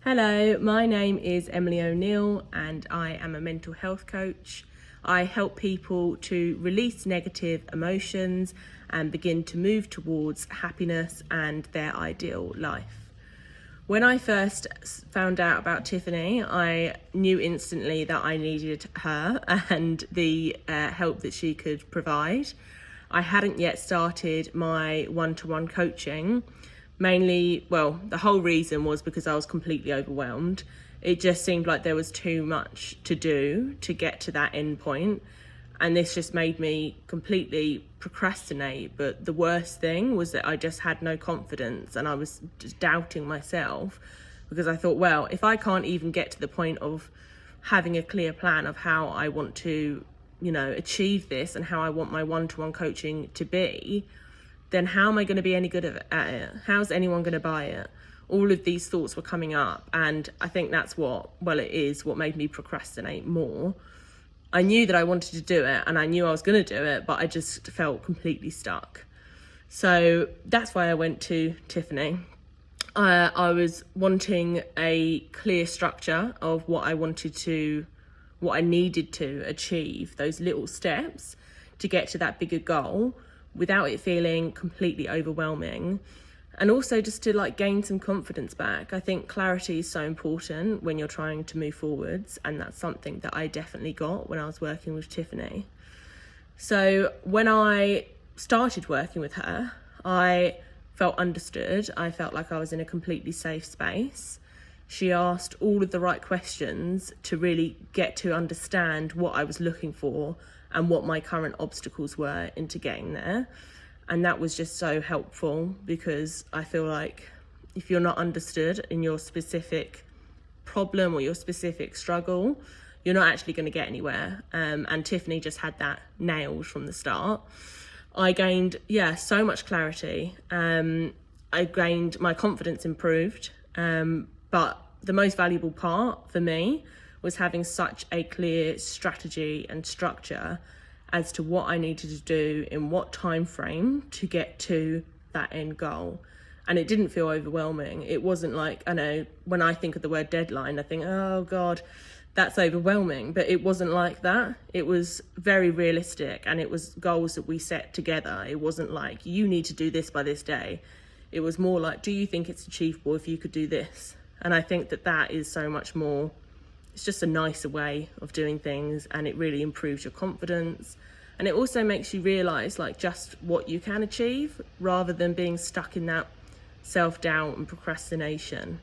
Hello, my name is Emily O'Neill and I am a mental health coach. I help people to release negative emotions and begin to move towards happiness and their ideal life. When I first found out about Tiffany, I knew instantly that I needed her and the help that she could provide. I hadn't yet started my one-to-one coaching. Mainly, the whole reason was because I was completely overwhelmed. It just seemed like there was too much to do to get to that end point. And this just made me completely procrastinate. But the worst thing was that I just had no confidence and I was just doubting myself because I thought, well, if I can't even get to the point of having a clear plan of how I want to, achieve this and how I want my one-to-one coaching to be, then how am I going to be any good at it? How's anyone going to buy it? All of these thoughts were coming up, and I think that's what made me procrastinate more. I knew that I wanted to do it and I knew I was going to do it, but I just felt completely stuck. So that's why I went to Tiffany. I was wanting a clear structure of what I needed to achieve, those little steps to get to that bigger goal, without it feeling completely overwhelming, and also just to gain some confidence back. I think clarity is so important when you're trying to move forwards, and that's something that I definitely got when I was working with Tiffany. So when I started working with her, I felt understood. I felt like I was in a completely safe space. She asked all of the right questions to really get to understand what I was looking for and what my current obstacles were into getting there. And that was just so helpful, because I feel like if you're not understood in your specific problem or your specific struggle, you're not actually going to get anywhere. And Tiffany just had that nailed from the start. I gained, so much clarity. My confidence improved. But the most valuable part for me was having such a clear strategy and structure as to what I needed to do in what time frame to get to that end goal. And it didn't feel overwhelming. It wasn't like, when I think of the word deadline, I think, oh God, that's overwhelming. But it wasn't like that. It was very realistic, and it was goals that we set together. It wasn't like, you need to do this by this day. It was more like, do you think it's achievable if you could do this? And I think that is so much more, it's just a nicer way of doing things, and it really improves your confidence. And it also makes you realise just what you can achieve, rather than being stuck in that self-doubt and procrastination.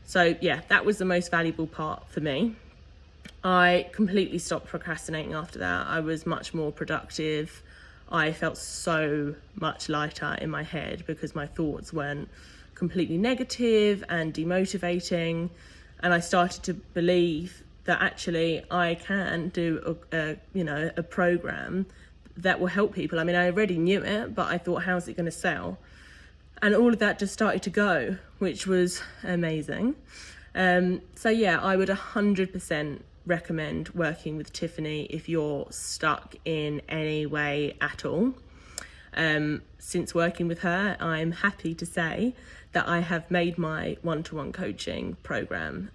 So that was the most valuable part for me. I completely stopped procrastinating after that. I was much more productive. I felt so much lighter in my head because my thoughts weren't completely negative and demotivating. And I started to believe that actually I can do a program that will help people. I already knew it, but I thought, how's it going to sell? And all of that just started to go, which was amazing. I would 100% recommend working with Tiffany if you're stuck in any way at all. Since working with her, I'm happy to say that I have made my one-to-one coaching program.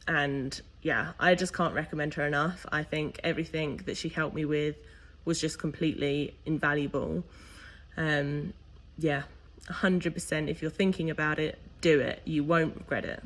I just can't recommend her enough. I think everything that she helped me with was just completely invaluable. 100%, if you're thinking about it, do it. You won't regret it.